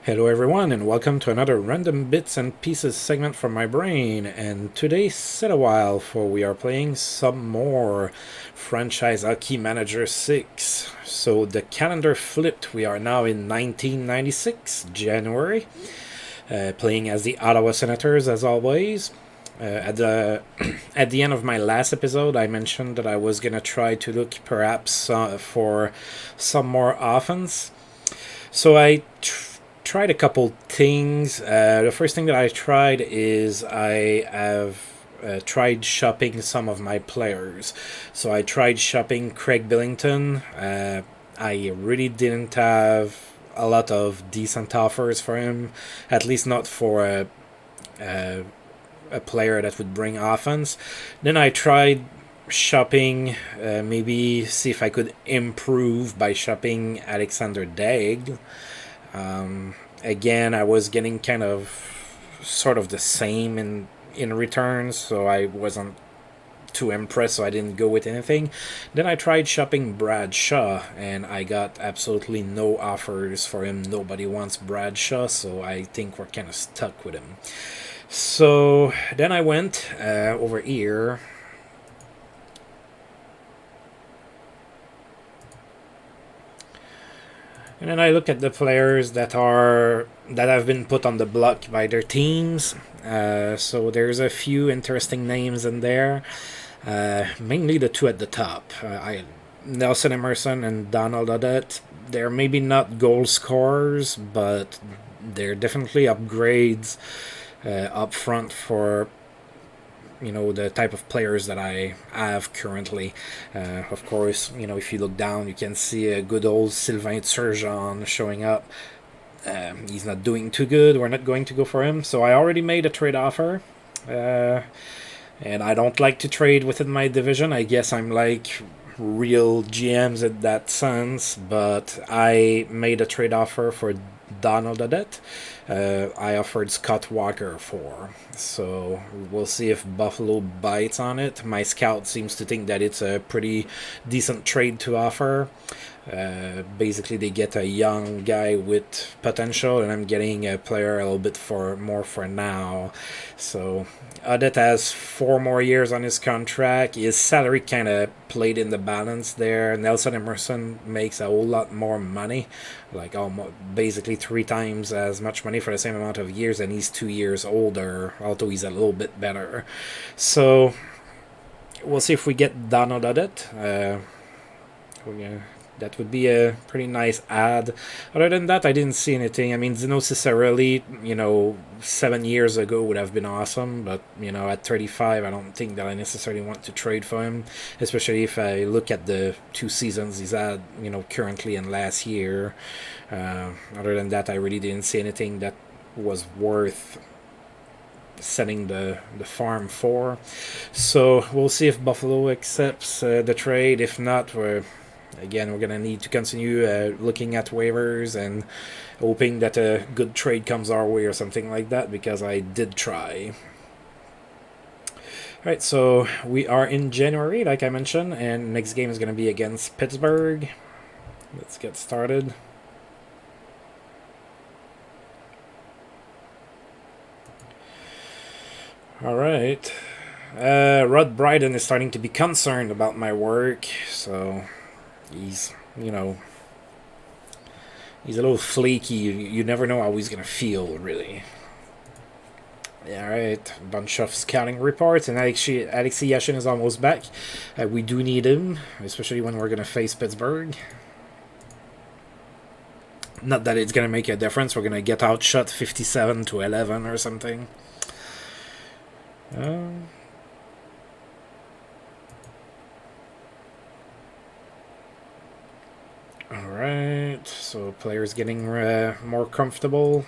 Hello everyone and welcome to another random bits and pieces segment from my brain, and today set a while for we are playing some more Franchise Hockey Manager 6. So the calendar flipped, we are now in 1996, January, playing as the Ottawa Senators as always. At the at the end of my last episode, I mentioned that I was gonna try to look perhaps for some more offense. So I tried a couple things. The first thing that I tried is I have tried shopping some of my players. So I tried shopping Craig Billington. I really didn't have a lot of decent offers for him, at least not for a player that would bring offense. Then I tried shopping, maybe see if I could improve by shopping Alexander Daigle. Again, I was getting kind of sort of the same in returns, so I wasn't too impressed, so I didn't go with anything. Then I tried shopping Brad Shaw, and I got absolutely no offers for him. Nobody wants Brad Shaw, so I think we're kind of stuck with him. So then I went over here. And then I look at the players that have been put on the block by their teams. So there's a few interesting names in there. Mainly the two at the top. Nelson Emerson and Donald Odette. They're maybe not goal scorers, but they're definitely upgrades up front for the type of players that I have currently. Of course, if you look down, you can see a good old Sylvain Turgeon showing up. He's not doing too good. We're not going to go for him. So I already made a trade offer. And I don't like to trade within my division. I guess I'm like real GMs in that sense. But I made a trade offer for Donald Odette. I offered Scott Walker for. So we'll see if Buffalo bites on it. My scout seems to think that it's a pretty decent trade to offer. Basically, they get a young guy with potential, and I'm getting a player a little bit more for now. So Odette has 4 more years on his contract. His salary kind of played in the balance there. Nelson Emerson makes a whole lot more money, like almost basically 3 times as much money for the same amount of years, and he's 2 years older, although he's a little bit better. So we'll see if we get Donald Odette. That would be a pretty nice ad. Other than that, I didn't see anything. I mean, Zeno Cicerelli, 7 years ago would have been awesome, but, at 35, I don't think that I necessarily want to trade for him, especially if I look at the 2 seasons he's had, currently and last year. Other than that, I really didn't see anything that was worth setting the farm for. So we'll see if Buffalo accepts the trade. If not, we're going to need to continue looking at waivers and hoping that a good trade comes our way or something like that, because I did try. Alright, so we are in January, like I mentioned, and next game is going to be against Pittsburgh. Let's get started. Alright. Rod Brydon is starting to be concerned about my work, so he's a little flaky. You never know how he's gonna feel, really. Alright, a bunch of scouting reports, and Alexei Yashin is almost back. We do need him, especially when we're gonna face Pittsburgh. Not that it's gonna make a difference. We're gonna get outshot 57-11 or something. Alright, so players getting more comfortable.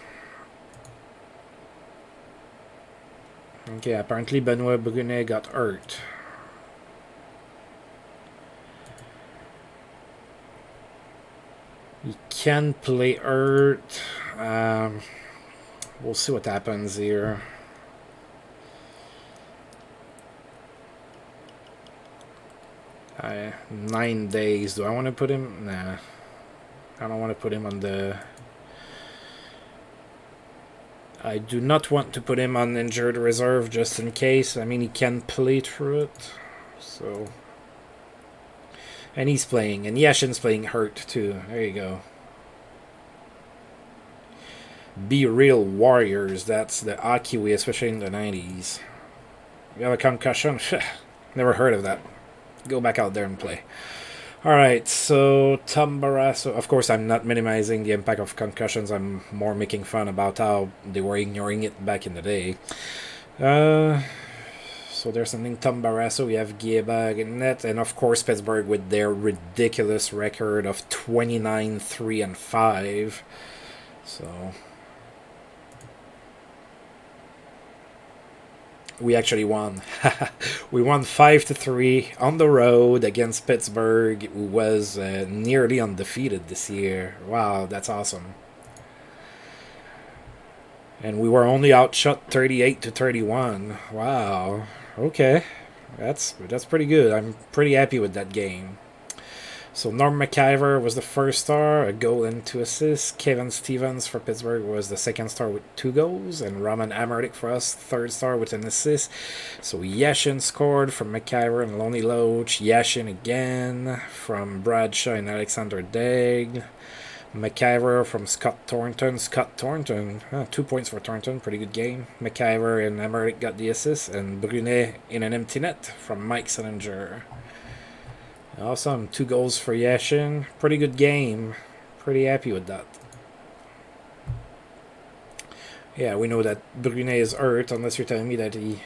Okay, apparently Benoit Brunet got hurt. He can play hurt. We'll see what happens here. 9 days. Do I want to put him? Nah. I don't want to put him on the I do not want to put him on injured reserve just in case. I mean, he can play through it. So. And he's playing. And Yashin's playing hurt too. There you go. Be real warriors. That's the hockey way, especially in the 90s. You have a concussion? Never heard of that. Go back out there and play. Alright, so Tom Barrasso. Of course, I'm not minimizing the impact of concussions. I'm more making fun about how they were ignoring it back in the day. So there's something Tom Barrasso. We have Giebag in net. And of course, Pittsburgh with their ridiculous record of 29-3-5. So we actually won. We won 5-3 on the road against Pittsburgh, who was nearly undefeated this year. Wow, that's awesome. And we were only outshot 38-31. Wow. Okay, that's pretty good. I'm pretty happy with that game. So Norm McIver was the first star, a goal and 2 assists. Kevin Stevens for Pittsburgh was the second star with 2 goals. And Roman Amerlik for us, third star with an assist. So Yashin scored from McIver and Lonnie Loach. Yashin again from Bradshaw and Alexander Daigle. McIver from Scott Thornton. 2 points for Thornton, pretty good game. McIver and Amerlik got the assist. And Brunet in an empty net from Mike Sillinger. Awesome. 2 goals for Yashin. Pretty good game. Pretty happy with that. Yeah, we know that Brunet is hurt, unless you're telling me that he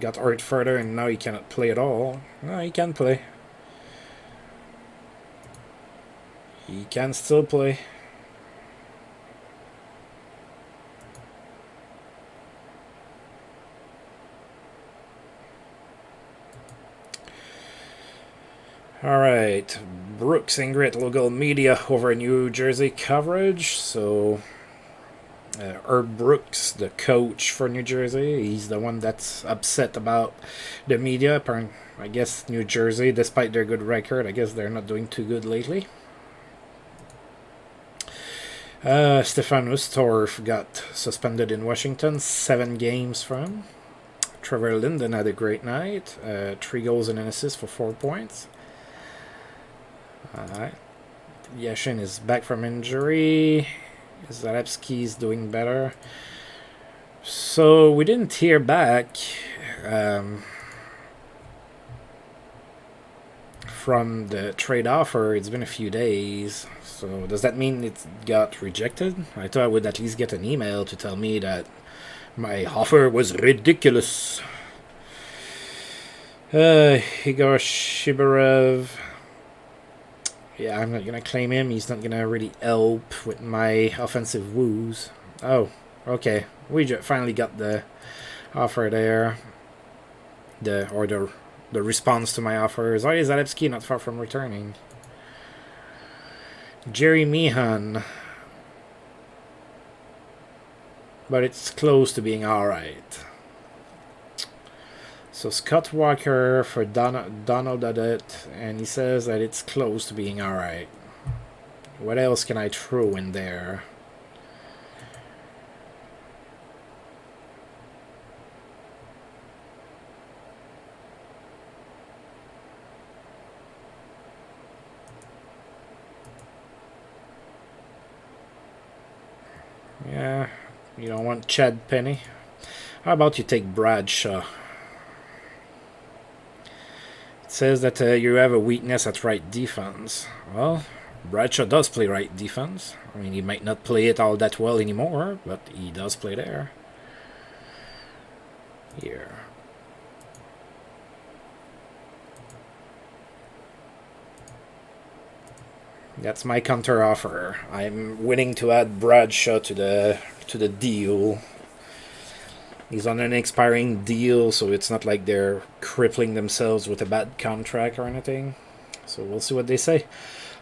got hurt further and now he cannot play at all. No, he can play. He can still play. Alright, Brooks Ingrid, local media over New Jersey coverage. So, Herb Brooks, the coach for New Jersey, he's the one that's upset about the media. I guess New Jersey, despite their good record, I guess they're not doing too good lately. Stefan Ustorf got suspended in Washington, 7 games from. Trevor Linden had a great night, 3 goals and an assist for 4 points. Alright. Yashin is back from injury. Zalewski's doing better. So we didn't hear back from the trade offer. It's been a few days. So does that mean it got rejected? I thought I would at least get an email to tell me that my offer was ridiculous. Igor Shibarev. Yeah, I'm not going to claim him. He's not going to really help with my offensive woos. Oh, okay. We finally got the offer there. The response to my offer. Zari Zalewski not far from returning. Jerry Meehan. But it's close to being alright. So Scott Walker for Donald Adet, and he says that it's close to being alright. What else can I throw in there? Yeah, you don't want Chad Penny? How about you take Bradshaw? It says that you have a weakness at right defense. Well, Bradshaw does play right defense. I mean, he might not play it all that well anymore, but he does play there. Here. That's my counter offer. I'm willing to add Bradshaw to the deal. He's on an expiring deal, so it's not like they're crippling themselves with a bad contract or anything. So we'll see what they say.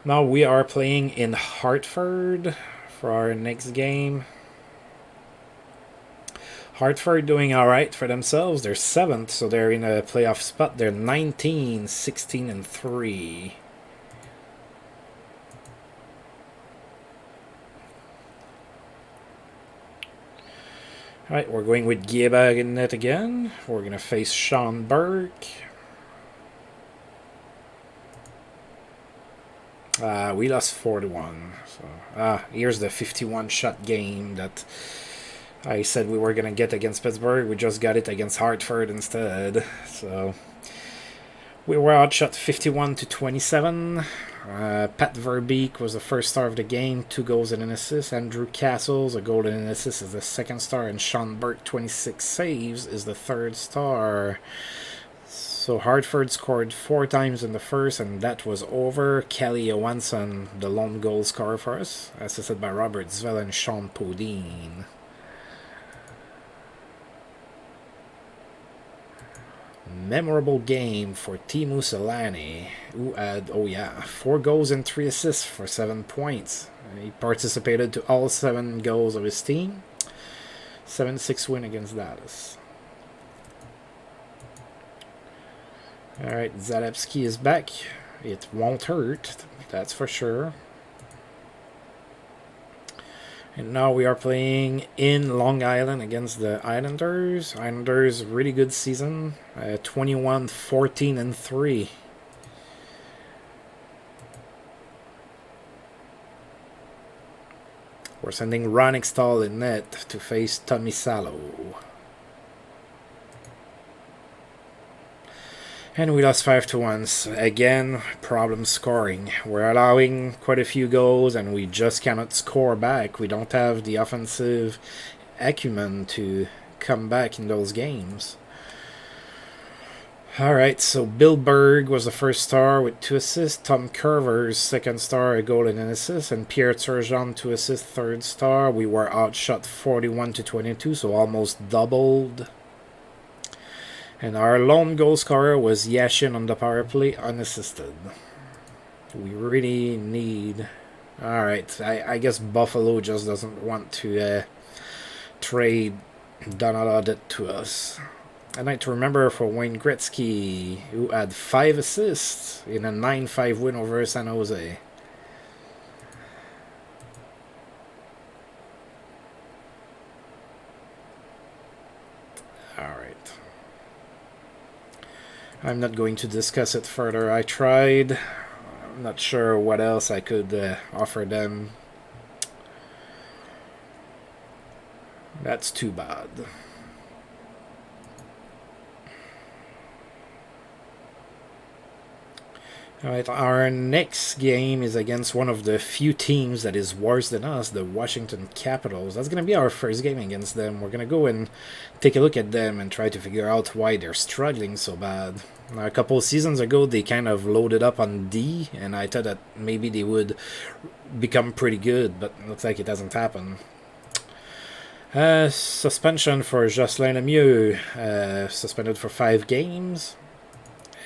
Now we are playing in Hartford for our next game. Hartford doing alright for themselves. They're 7th, so they're in a playoff spot. They're 19, 16, and 3. Alright, we're going with Giebag in net again. We're going to face Sean Burke. We lost 4-1. So, here's the 51 shot game that I said we were going to get against Pittsburgh. We just got it against Hartford instead. So we were outshot 51-27. Pat Verbeek was the first star of the game, 2 goals and an assist. Andrew Castles, a goal and an assist, is the second star. And Sean Burke, 26 saves, is the third star. So Hartford scored 4 times in the first, and that was over. Kelly Johansson, the lone goal scorer for us, assisted by Robert Zvel and Sean Podine. Memorable game for Teemu Selanne, who had, 4 goals and 3 assists for 7 points. He participated to all 7 goals of his team. 7-6 win against Dallas. Alright, Zalewski is back. It won't hurt, that's for sure. And now we are playing in Long Island against the Islanders. Islanders, really good season. 21-14-3. We're sending Ron Extall in net to face Tommy Salo. And we lost 5-1. Again, problem scoring. We're allowing quite a few goals and we just cannot score back. We don't have the offensive acumen to come back in those games. Alright, so Bill Berg was the first star with 2 assists. Tom Curvers, second star, a goal and an assist. And Pierre Turgeon, 2 assists, third star. We were outshot 41-22, so almost doubled. And our lone goal scorer was Yashin on the power play, unassisted. We really need... Alright, I guess Buffalo just doesn't want to trade Donald to us. A night to remember for Wayne Gretzky, who had 5 assists in a 9-5 win over San Jose. Alright. I'm not going to discuss it further. I tried. I'm not sure what else I could offer them. That's too bad. Alright, our next game is against one of the few teams that is worse than us, the Washington Capitals. That's going to be our first game against them. We're going to go and take a look at them and try to figure out why they're struggling so bad. Now, a couple of seasons ago, they kind of loaded up on D, and I thought that maybe they would become pretty good, but it looks like it hasn't happened. Suspension for Jocelyn Lemieux, suspended for 5 games.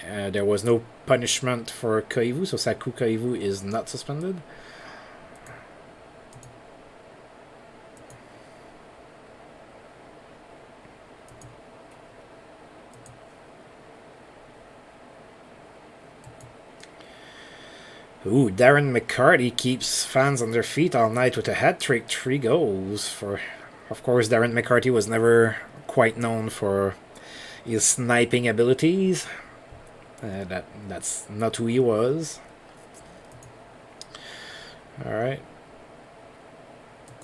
There was no punishment for Koivu, so Saku Koivu is not suspended. Ooh, Darren McCarty keeps fans on their feet all night with a hat-trick, 3 goals. Of course, Darren McCarty was never quite known for his sniping abilities. That's not who he was. Alright.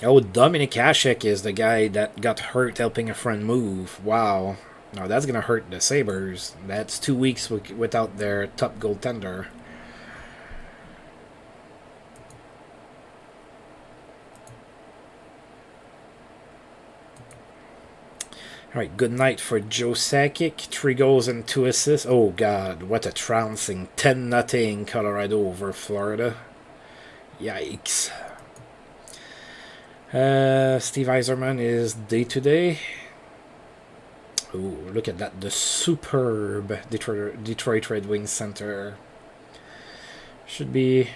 Oh, Dominik Hasek is the guy that got hurt helping a friend move. Wow. Now that's going to hurt the Sabres. That's 2 weeks without their top goaltender. Alright, good night for Joe Sakic. 3 goals and 2 assists. Oh god, what a trouncing. 10-0 Colorado over Florida. Yikes. Steve Yzerman is day-to-day. Oh, look at that. The superb Detroit Red Wings center. Should be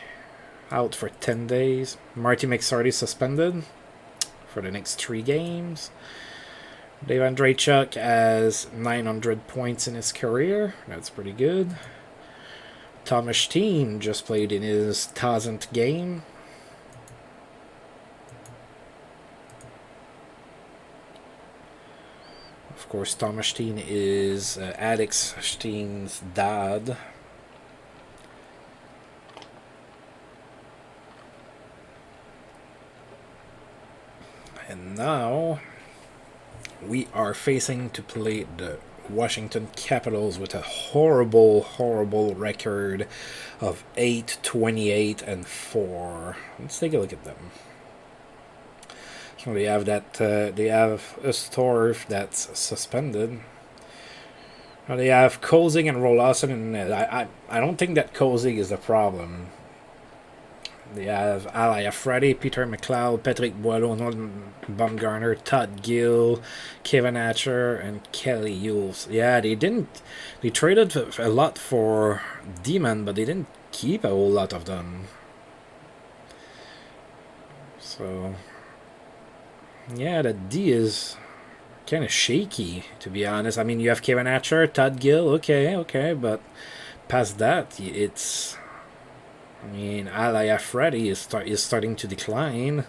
out for 10 days. Marty McSarty suspended for the next 3 games. Dave Andreychuk has 900 points in his career. That's pretty good. Thomas Steen just played in his 1000th game. Of course, Thomas Steen is Alex Steen's dad. And now we are facing to play the Washington Capitals with a horrible, horrible record of 8-28-4. Let's take a look at them. So they have that. They have a Storf that's suspended. They have Kozig and Roloson in net. I don't think that Kozig is the problem. They have Alaya Freddy, Peter McLeod, Patrick Boileau, Norman Baumgartner, Todd Gill, Kevin Hatcher, and Kelly Yules. Yeah, they didn't. They traded a lot for D-men, but they didn't keep a whole lot of them. So, yeah, the D is kind of shaky, to be honest. I mean, you have Kevin Hatcher, Todd Gill, okay, but past that, it's. I mean, Alaya Freddy is starting to decline.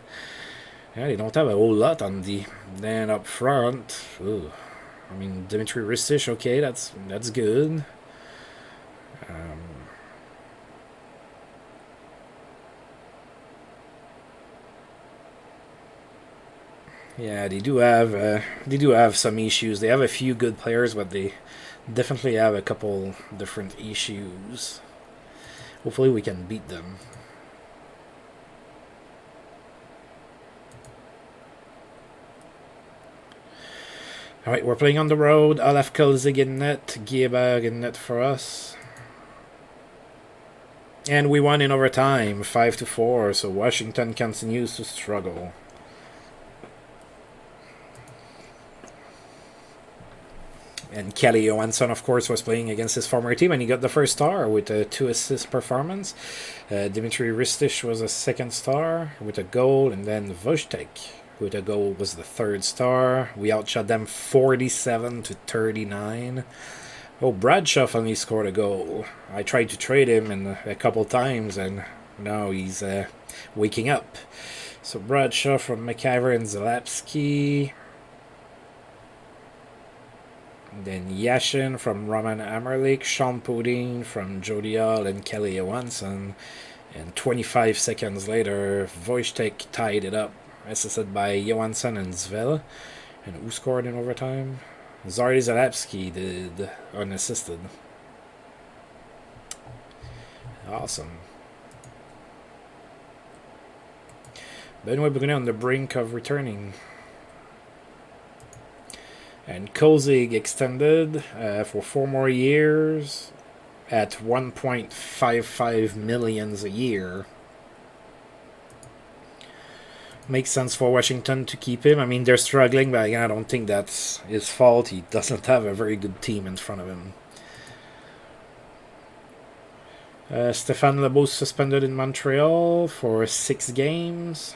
Yeah, they don't have a whole lot on D. Then up front, ooh, I mean, Dmitry Ristich, okay, that's good. Yeah, they do have some issues. They have a few good players, but they definitely have a couple different issues. Hopefully we can beat them. Alright, we're playing on the road. Olaf Kolzig in net. Gieberg in net for us. And we won in overtime, 5-4, so Washington continues to struggle. And Kelly Johansson, of course, was playing against his former team, and he got the first star with a 2-assist performance. Dmitry Ristich was a second star with a goal, and then Wojtek with a goal was the third star. We outshot them 47-39. Oh, Bradshaw only scored a goal. I tried to trade him a couple times, and now he's waking up. So Bradshaw from McIver and Zalapsky. Then Yashin from Roman Amerlik, Sean Podine from Jody Hall and Kelly Johansson. And 25 seconds later, Wojtek tied it up, assisted by Johansson and Zvel. And who scored in overtime? Zardy Zalapsky did, unassisted. Awesome. Benoit Brunet on the brink of returning. And Kozig extended for 4 more years at 1.55 million a year. Makes sense for Washington to keep him. I mean, they're struggling, but again, I don't think that's his fault. He doesn't have a very good team in front of him. Stéphane Lebeau suspended in Montreal for 6 games.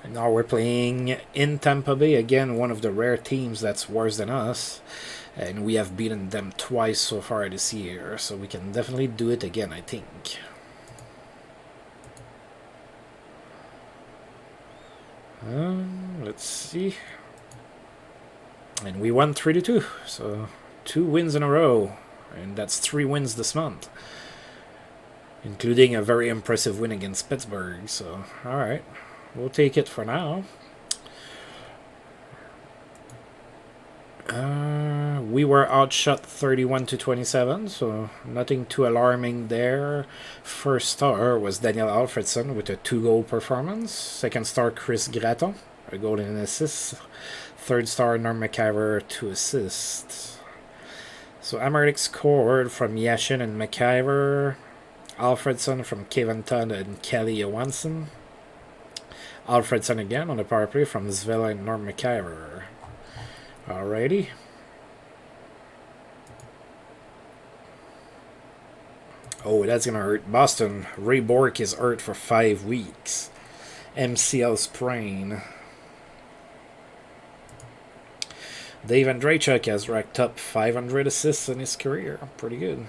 And now we're playing in Tampa Bay, again, one of the rare teams that's worse than us. And we have beaten them twice so far this year, so we can definitely do it again, I think. Let's see. And we won 3-2, so 2 wins in a row. And that's 3 wins this month, including a very impressive win against Pittsburgh. So, alright. We'll take it for now. We were outshot 31-27, so nothing too alarming there. First star was Daniel Alfredson with a 2-goal performance. Second star, Chris Gratton, a goal and an assist. Third star, Norm McIver, 2 assists. So Amerlik scored from Yashin and McIver. Alfredson from Kevin Todd and Kelly Johansson. Alfredson again on the power play from Zvela and Norm McIver. Alrighty. Oh, that's gonna hurt. Boston, Ray Bourque is hurt for 5 weeks. MCL sprain. Dave Andreychuk has racked up 500 assists in his career. Pretty good.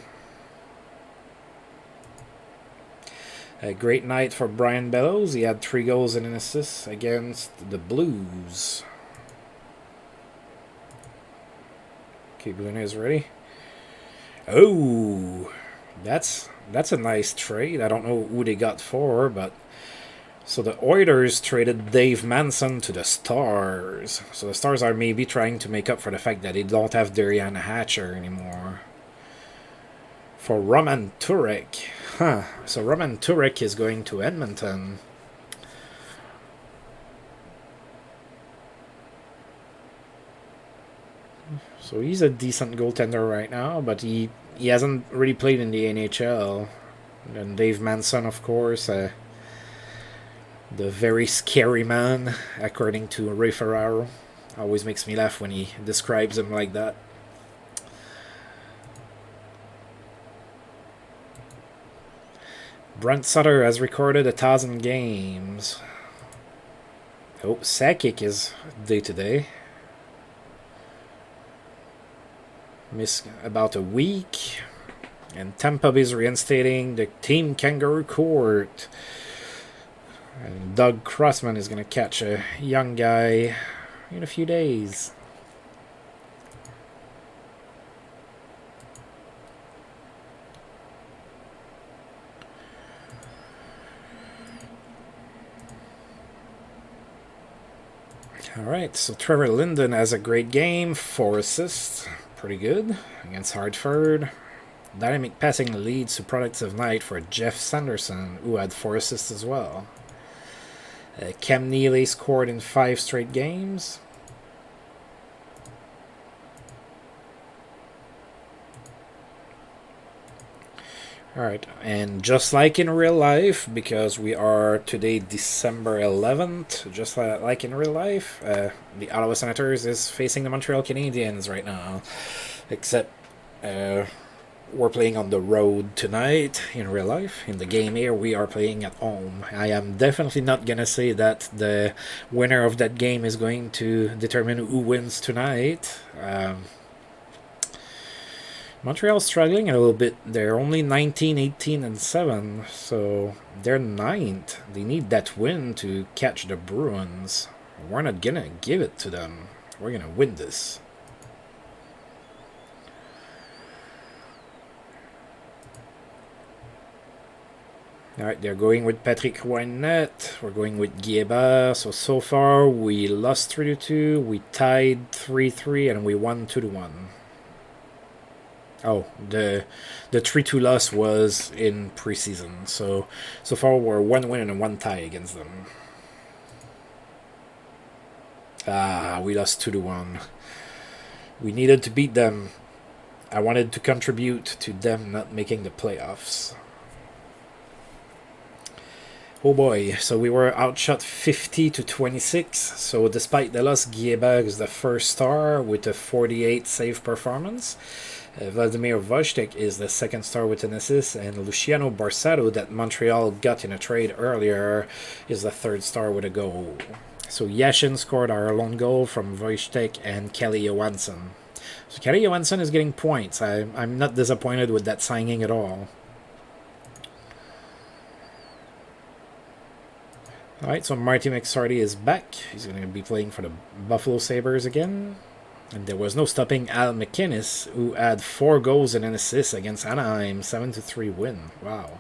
A great night for Brian Bellows. He had 3 goals and an assist against the Blues. Okay, Bruno is ready. Oh, that's a nice trade. I don't know who they got for, but so the Oilers traded Dave Manson to the Stars. So the Stars are maybe trying to make up for the fact that they don't have Darian Hatcher anymore. For Roman Turek. Huh. So Roman Turek is going to Edmonton. So he's a decent goaltender right now, but he hasn't really played in the NHL. And Dave Manson, of course, the very scary man, according to Ray Ferraro. Always makes me laugh when he describes him like that. Brent Sutter has recorded 1,000 games. Oh, Sakic is day-to-day. Missed about a week. And Tampa Bay is reinstating the Team Kangaroo Court. And Doug Crossman is going to catch a young guy in a few days. Alright, so Trevor Linden has a great game, 4 assists, pretty good, against Hartford. Dynamic passing leads to productive night for Jeff Sanderson, who had 4 assists as well. Cam Neely scored in 5 straight games. Alright, and just like in real life, because we are today December 11th, just like in real life, the Ottawa Senators is facing the Montreal Canadiens right now. Except we're playing on the road tonight in real life. In the game here, we are playing at home. I am definitely not going to say that the winner of that game is going to determine who wins tonight. Montreal's struggling a little bit. They're only 19, 18, and 7, so they're 9th. They need that win to catch the Bruins. We're not gonna give it to them. We're gonna win this. Alright, they're going with Patrick Roy-Net. We're going with Guieba. So far, we lost 3-2, we tied 3-3, and we won 2-1. Oh, the 3-2 loss was in preseason. So far we're 1 win and 1 tie against them. We lost 2-1. We needed to beat them. I wanted to contribute to them not making the playoffs. Oh boy, so we were outshot 50-26. So despite the loss, Guieba is the first star with a 48 save performance. Vladimir Wojtek is the second star with an assist, and Luciano Borsato, that Montreal got in a trade earlier, is the third star with a goal. So Yashin scored our lone goal from Wojtek and Kelly Johansson. So Kelly Johansson is getting points. I'm not disappointed with that signing at all. Alright, so Marty McSarty is back. He's going to be playing for the Buffalo Sabres again. And there was no stopping Al McInnes, who had 4 goals and an assist against Anaheim, 7-3 win. Wow.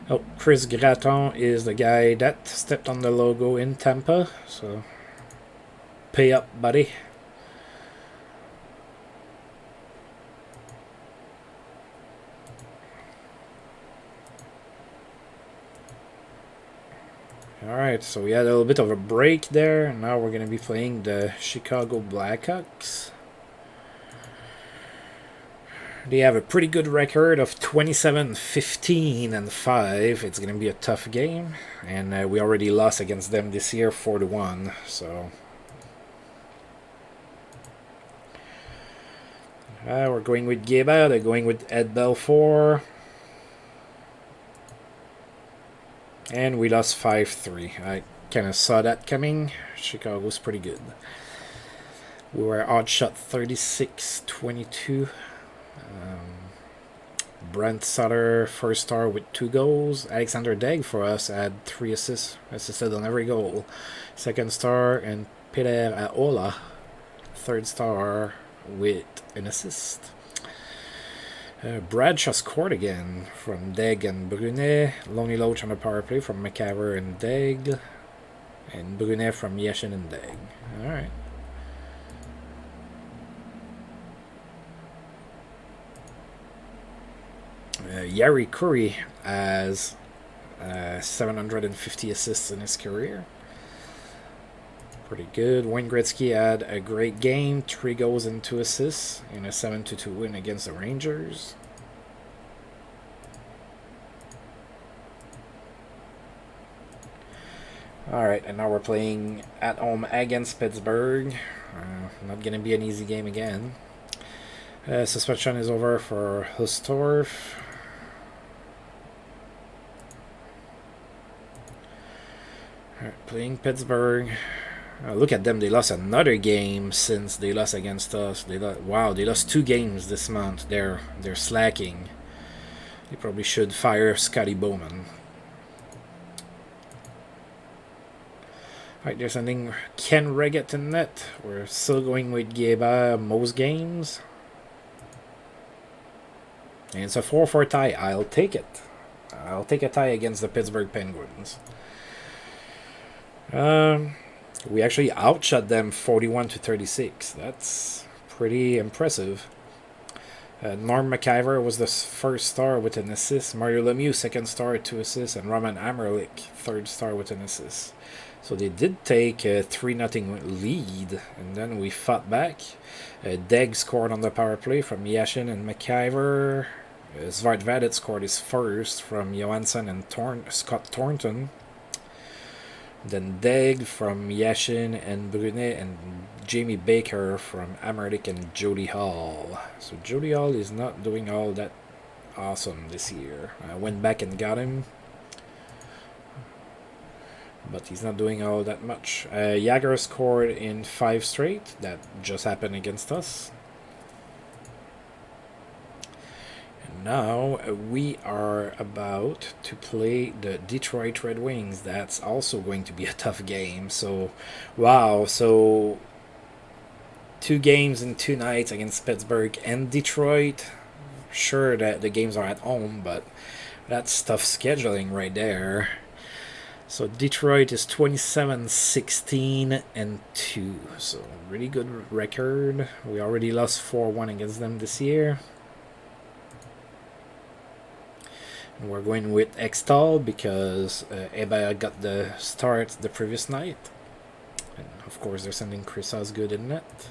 Oh, Chris Gratton is the guy that stepped on the logo in Tampa, so pay up, buddy. Alright, so we had a little bit of a break there, and now we're going to be playing the Chicago Blackhawks. They have a pretty good record of 27-15-5. It's going to be a tough game, and we already lost against them this year 4-1, so... we're going with Guieba, they're going with Ed Belfour. And we lost 5-3. kind of saw that coming. Chicago's pretty good. We were outshot 36-22. Brent Sutter, first star with 2 goals. Alexander Degg for us had 3 assists, assisted on every goal. Second star, and Peter Aola, third star with an assist. Bradshaw scored again from Degg and Brunet. Lonely Loach on the power play from McCaver and Degg. And Brunet from Yashin and Degg. Alright. Yari Curry has 750 assists in his career. Pretty good. Wayne Gretzky had a great game, 3 goals and 2 assists in a 7-2 win against the Rangers. Alright, and now we're playing at home against Pittsburgh. Not going to be an easy game again. Suspension is over for Hustorf. Alright, playing Pittsburgh. Look at them, they lost another game since they lost against us. They lost 2 games this month. They're slacking. They probably should fire Scotty Bowman. Alright, they're sending Ken Reggett to net. We're still going with Geba most games. And it's a 4-4 tie. I'll take it. I'll take a tie against the Pittsburgh Penguins. We actually outshot them 41-36. That's pretty impressive. Norm McIver was the first star with an assist. Mario Lemieux, second star, 2 assists. And Roman Amerlik, third star with an assist. So they did take a 3-0 lead, and then we fought back. Degg scored on the power play from Yashin and McIver. Svartvadet scored his first from Johansson and Scott Thornton. Then Degg from Yashin and Brunet, and Jamie Baker from Amerlik and Jody Hall. So Jody Hall is not doing all that awesome this year. I went back and got him, but he's not doing all that much. Jagger scored in 5 straight. That just happened against us. And now we are about to play the Detroit Red Wings. That's also going to be a tough game. So, wow. So, 2 games in 2 nights against Pittsburgh and Detroit. Sure that the games are at home, but that's tough scheduling right there. So Detroit is 27-16-2. So really good record. We already lost 4-1 against them this year. And we're going with Extall because Ebaya got the start the previous night. And of course they're sending Chris Osgood in net.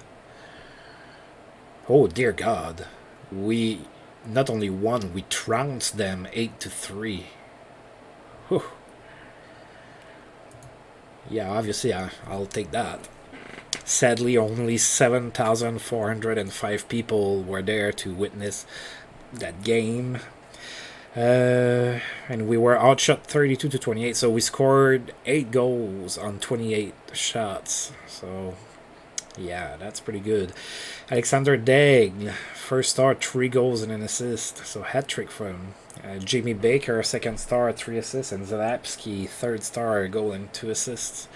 Oh dear God. We not only won, we trounced them 8-3. Whew. Yeah, obviously I'll take that. Sadly, only 7,405 people were there to witness that game. And we were outshot 32-28, so we scored 8 goals on 28 shots. So, yeah, that's pretty good. Alexander Degg, first star, 3 goals and an assist. So, hat-trick for him. Jamie Baker, second star, 3 assists, and Zalapsky, third star, a goal and 2 assists.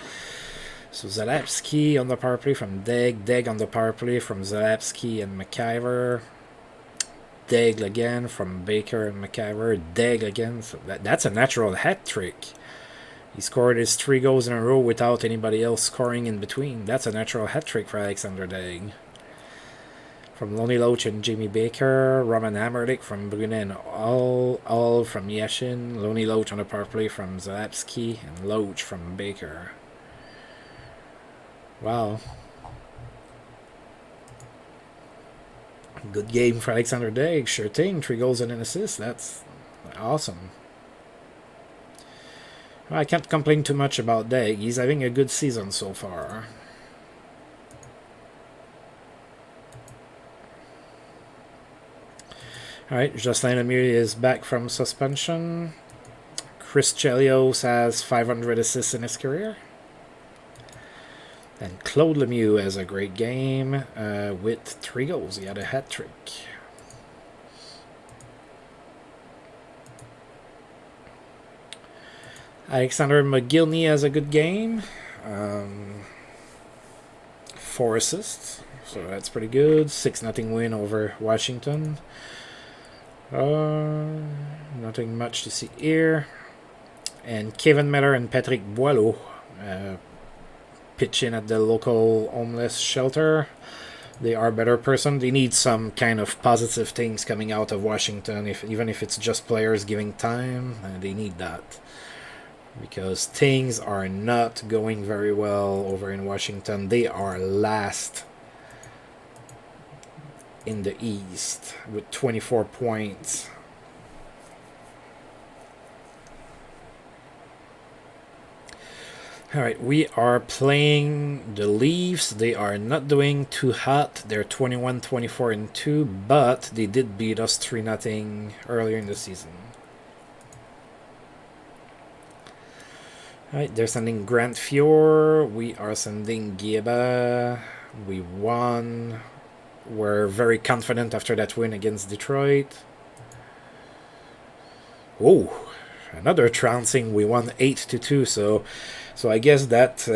So Zalapsky on the power play from Degg, Degg on the power play from Zalapsky and McIver, Degg again from Baker and McIver, Degg again. So that's a natural hat trick. He scored his 3 goals in a row without anybody else scoring in between. That's a natural hat trick for Alexander Degg. From Lonely Loach and Jamie Baker, Roman Amerlik from Brunet and all from Yashin, Lonely Loach on the power play from Zalapsky, and Loach from Baker. Wow. Good game for Alexander Degg, sure thing. 3 goals and an assist, that's awesome. Well, I can't complain too much about Degg, he's having a good season so far. Alright, Jocelyn Lemieux is back from suspension. Chris Chelios has 500 assists in his career. And Claude Lemieux has a great game with 3 goals. He had a hat trick. Alexander McGillney has a good game. 4 assists. So that's pretty good. 6-0 win over Washington. Nothing much to see here. And Kevin Miller and Patrick Boileau pitch in at the local homeless shelter. They are a better person. They need some kind of positive things coming out of Washington, even if it's just players giving time. They need that. Because things are not going very well over in Washington. They are last in the East with 24 points. Alright, we are playing the Leafs. They are not doing too hot. They're 21-24-2, but they did beat us 3-0 earlier in the season. Alright, they're sending Grant Fior. We are sending Gieba. We won. We're very confident after that win against Detroit. Oh, another trouncing. We won 8-2. So I guess that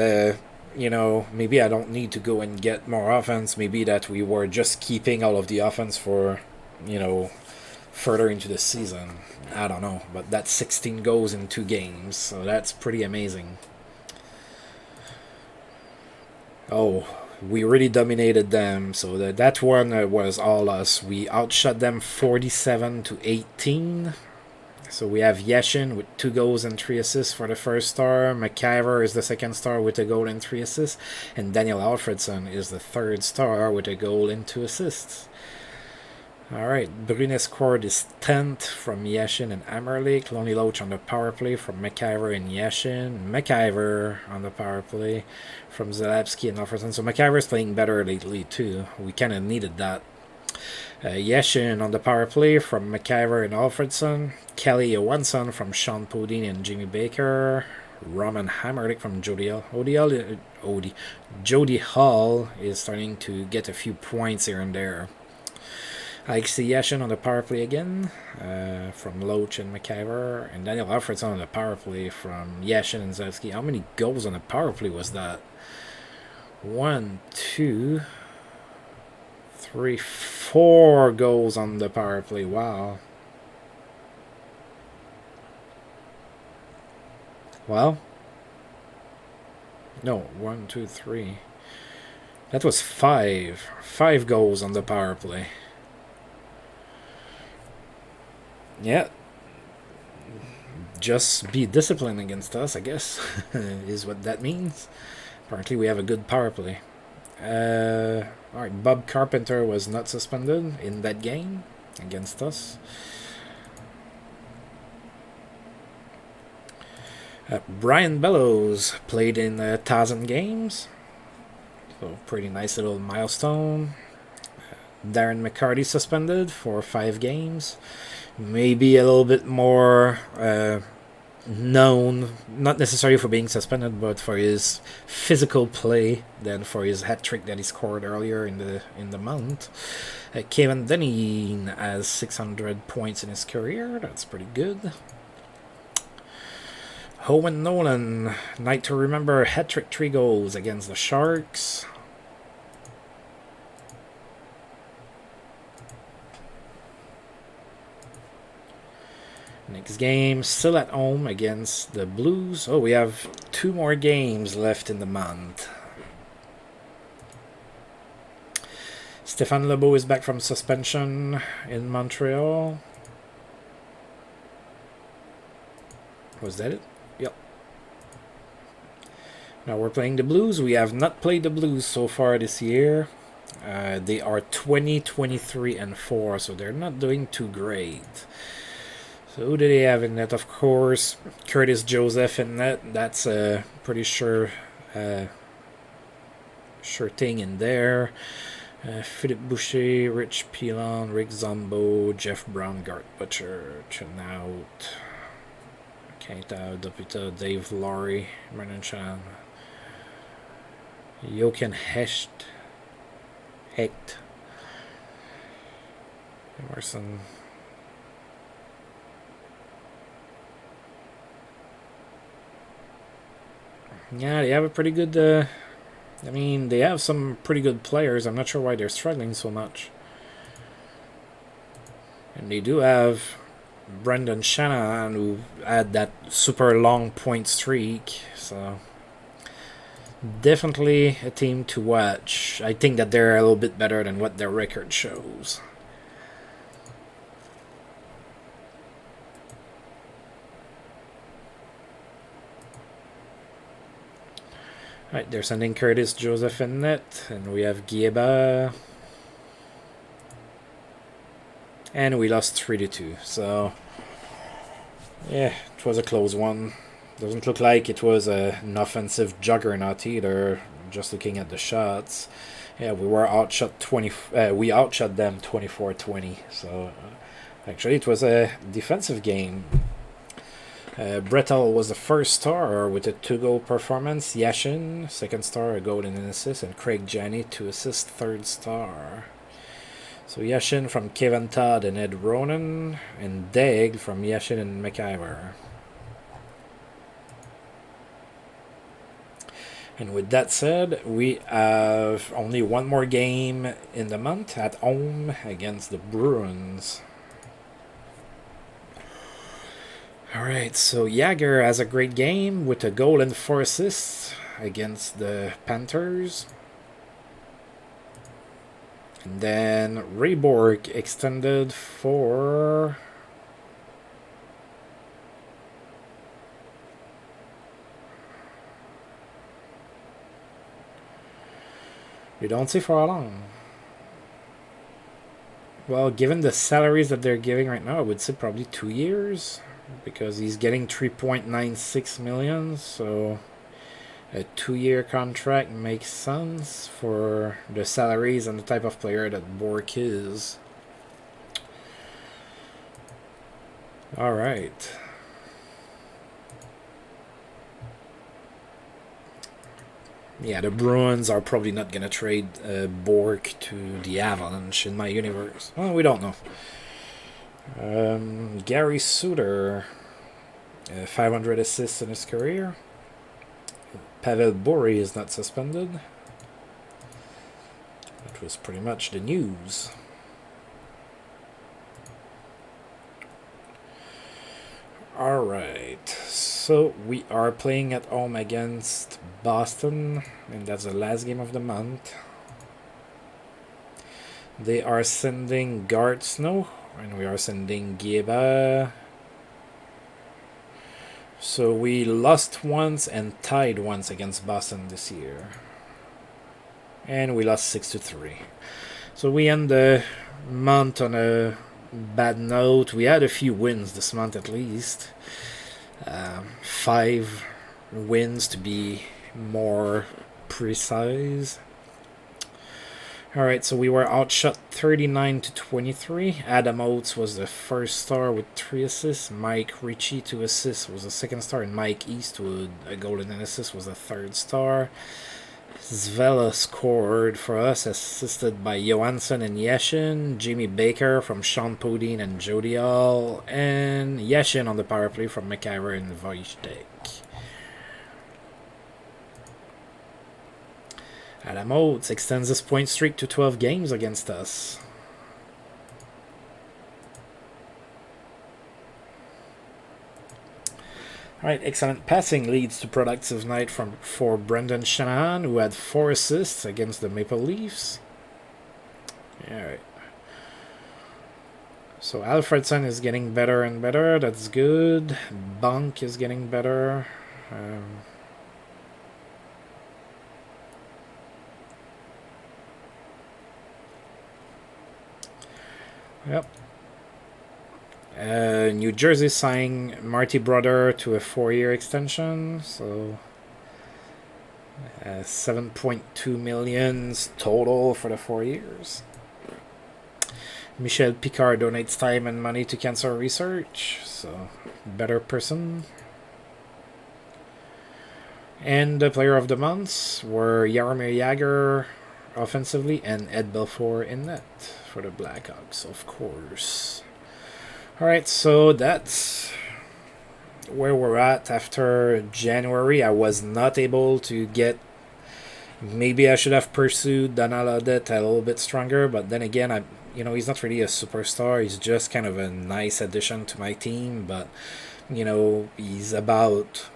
maybe I don't need to go and get more offense. Maybe that we were just keeping all of the offense for further into the season. I don't know, but that's 16 goals in 2 games, so that's pretty amazing. Oh, we really dominated them, so that one was all us. We outshot them 47-18. So we have Yashin with 2 goals and 3 assists for the first star. McIver is the second star with a goal and 3 assists. And Daniel Alfredson is the third star with a goal and 2 assists. Alright, Brunet scored his 10th from Yashin and Amerlik. Lonely Loach on the power play from McIver and Yashin. McIver on the power play from Zalapsky and Alfredson. So McIver is playing better lately too. We kind of needed that. Yashin on the power play from McIver and Alfredson. Kelly Johansson from Sean Podine and Jimmy Baker. Roman Hammerlick from Jody Hall is starting to get a few points here and there. Alexei Yashin on the power play again from Loach and McIver. And Daniel Alfredson on the power play from Yashin and Zalapsky. How many goals on the power play was that? 1, 2, 3, 4 goals on the power play. Wow. Well, no, 1, 2, 3. That was 5. 5 goals on the power play. Yeah. Just be disciplined against us, I guess, is what that means. Apparently we have a good power play. Alright, Bob Carpenter was not suspended in that game against us. Brian Bellows played in 1,000 games. So pretty nice little milestone. Darren McCarty suspended for 5 games. Maybe a little bit more known, not necessarily for being suspended, but for his physical play than for his hat trick that he scored earlier in the month. Kevin Denny has 600 points in his career. That's pretty good. Owen Nolan, night to remember, hat trick, 3 goals against the Sharks. Next game, still at home against the Blues. Oh, we have 2 more games left in the month. Stéphane Lebeau is back from suspension in Montreal. Was that it? Yep. Now we're playing the Blues. We have not played the Blues so far this year. They are 20-23-4, so they're not doing too great. So who do they have in net? Of course, Curtis Joseph in net. That's a pretty sure thing in there. Philippe Boucher, Rich Pilon, Rick Zombo, Jeff Brown, Garth Butcher, Chanaut, Keita, Dopita, Dave Laurie, Brennan Chan. Jochen Hecht. Emerson. Yeah, they have a pretty good. I mean, they have some pretty good players. I'm not sure why they're struggling so much. And they do have Brendan Shanahan, who had that super long point streak. So definitely a team to watch. I think that they're a little bit better than what their record shows. Alright, they're sending Curtis Joseph in net, and we have Gieba. And we lost 3-2, so yeah, it was a close one. Doesn't look like it was an offensive juggernaut either, just looking at the shots. Yeah, we were outshot 20. We outshot them 24-20. So actually, it was a defensive game. Brettel was the first star with a 2-goal performance. Yashin, second star, a goal and an assist, and Craig Janney, 2 assists, third star. So Yashin from Kevin Todd and Ed Ronan, and Deg from Yashin and McIver. And with that said, we have only one more game in the month at home against the Bruins. Alright, so Jagger has a great game with a goal and 4 assists against the Panthers. And then Reborg extended for... We don't see for how long. Well, given the salaries that they're giving right now, I would say probably 2 years. Because he's getting 3.96 million, so a 2-year contract makes sense for the salaries and the type of player that Bork is. Alright. Yeah, the Bruins are probably not going to trade Bork to the Avalanche in my universe. Well, we don't know. Gary Suter, 500 assists in his career. Pavel Bure is not suspended. That was pretty much the news. Alright, so we are playing at home against Boston, and that's the last game of the month. They are sending Guard Snow, and we are sending Gieba. So we lost once and tied once against Boston this year. And we lost 6-3. So we end the month on a bad note. We had a few wins this month at least. 5 wins to be more precise. Alright, so we were outshot 39-23. Adam Oates was the first star with 3 assists. Mike Ritchie, 2 assists, was the second star. And Mike Eastwood, a goal and an assist, was the third star. Zvela scored for us, assisted by Johansson and Yashin. Jimmy Baker from Sean Podine and Jody Hall. And Yashin on the power play from McIver and Wojtek. Adam Oates extends his point streak to 12 games against us. Alright, excellent passing leads to productive night for Brendan Shanahan, who had 4 assists against the Maple Leafs. Alright. So Alfredson is getting better and better. That's good. Bunk is getting better. Yep. New Jersey signed Marty Brodeur to a 4-year extension, so 7.2 million total for the 4 years. Michel Picard donates time and money to cancer research, so better person. And the player of the months were Jaromir Jagr offensively and Ed Belfour in net for the Blackhawks, of course. Alright, so that's where we're at after January. I was not able to get. Maybe I should have pursued Donald Audette a little bit stronger, but then again, he's not really a superstar. He's just kind of a nice addition to my team, but he's about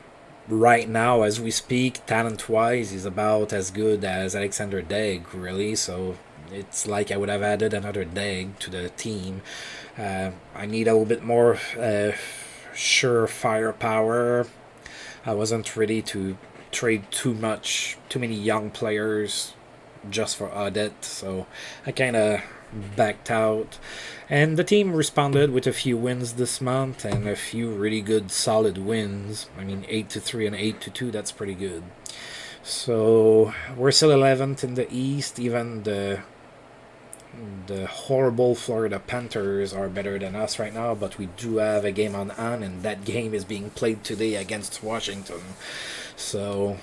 right now as we speak, talent-wise, he's about as good as Alexander Degg, really. So it's like I would have added another Degg to the team. I need a little bit more sure firepower. I wasn't ready to trade too many young players just for Audette, so I kind of backed out. And the team responded with a few wins this month and a few really good solid wins. I mean, 8-3 and 8-2, that's pretty good. So we're still 11th in the East. Even the horrible Florida Panthers are better than us right now, but we do have a game on, and that game is being played today against Washington. So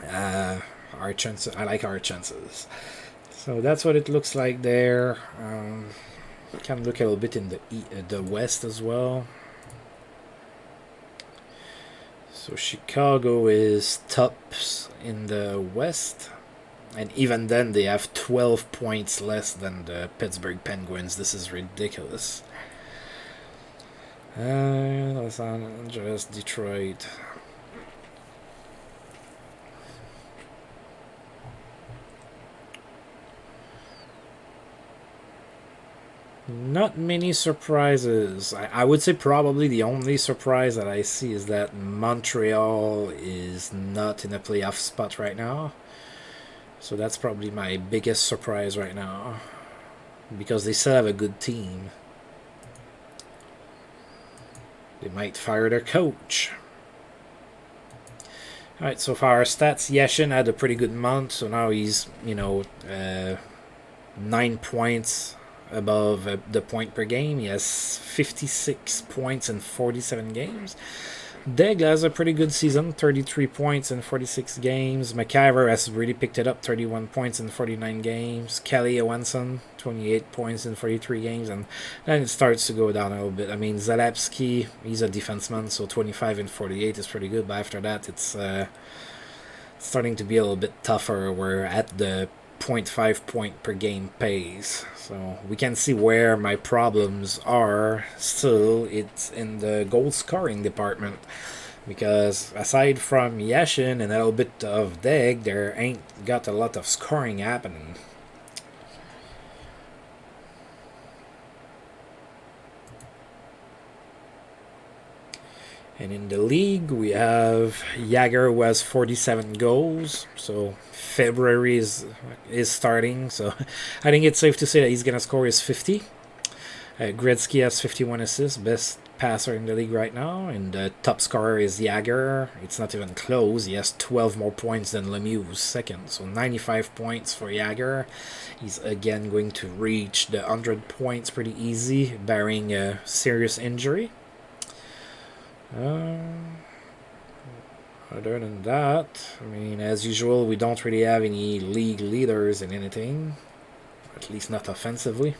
our chances, I like our chances. So that's what it looks like there. Can look a little bit in the West as well. So Chicago is tops in the West. And even then, they have 12 points less than the Pittsburgh Penguins. This is ridiculous. Los Angeles, Detroit. Not many surprises. I would say probably the only surprise that I see is that Montreal is not in a playoff spot right now. So that's probably my biggest surprise right now, because they still have a good team. They might fire their coach. Alright, so for our stats, Yashin had a pretty good month, so now he's, 9 points above the point per game. He has 56 points in 47 games. Degg has a pretty good season, 33 points in 46 games. McIver has really picked it up, 31 points in 49 games. Kelly Johansson, 28 points in 43 games. And then it starts to go down a little bit. I mean, Zalapsky, he's a defenseman, so 25 in 48 is pretty good. But after that, it's starting to be a little bit tougher. We're at the 0.5 point per game pace. So we can see where my problems are. Still, it's in the goal scoring department, because aside from Yashin and a little bit of Degg, there ain't got a lot of scoring happening. And in the league, we have Jagr, who has 47 goals. So February is starting. So I think it's safe to say that he's going to score his 50. Gretzky has 51 assists, best passer in the league right now. And the top scorer is Jagr. It's not even close. He has 12 more points than Lemieux, who's second. So 95 points for Jagr. He's again going to reach the 100 points pretty easy, barring a serious injury. Other than that, I mean, as usual, we don't really have any league leaders in anything, at least not offensively.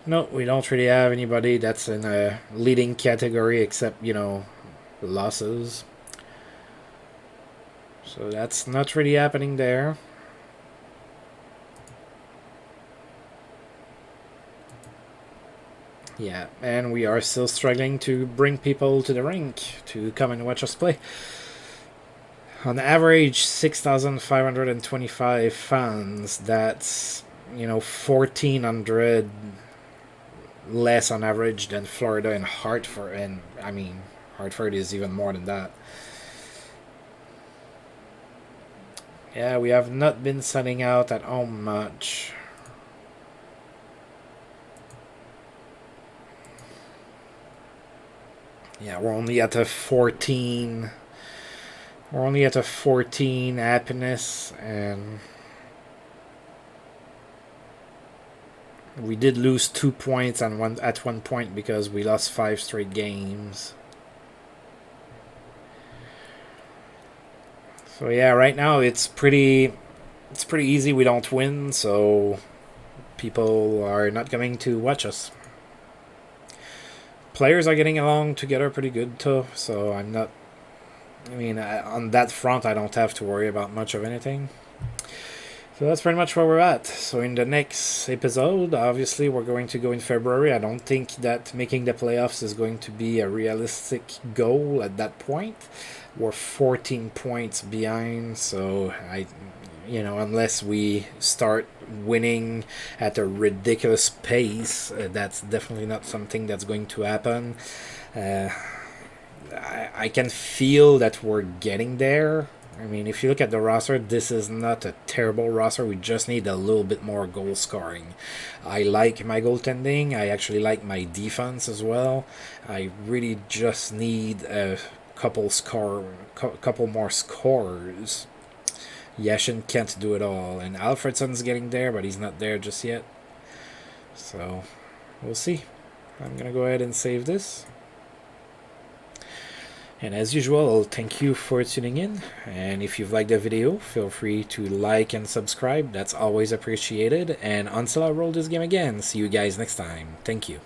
No, we don't really have anybody that's in a leading category except, losses. So that's not really happening there. Yeah, and we are still struggling to bring people to the rink to come and watch us play. On average, 6,525 fans. That's, 1,400 less on average than Florida and Hartford. And, I mean, Hartford is even more than that. Yeah, we have not been selling out at home much. Yeah, we're only at a 14. We're only at a 14 happiness, and we did lose 2 points at one point because we lost 5 straight games. So yeah, right now it's pretty easy. We don't win, so people are not coming to watch us. Players are getting along together pretty good too, so I'm not. I mean, on that front, I don't have to worry about much of anything. So that's pretty much where we're at. So in the next episode, obviously, we're going to go in February. I don't think that making the playoffs is going to be a realistic goal at that point. We're 14 points behind, so unless we start winning at a ridiculous pace, that's definitely not something that's going to happen. I can feel that we're getting there. I mean, if you look at the roster, this is not a terrible roster. We just need a little bit more goal scoring. I like my goaltending. I actually like my defense as well. I really just need a couple more scores. Yashin can't do it all, and Alfredson's getting there, but he's not there just yet. So we'll see. I'm gonna go ahead and save this. And as usual, thank you for tuning in. And if you've liked the video, feel free to like and subscribe. That's always appreciated. And until I roll this game again, see you guys next time. Thank you.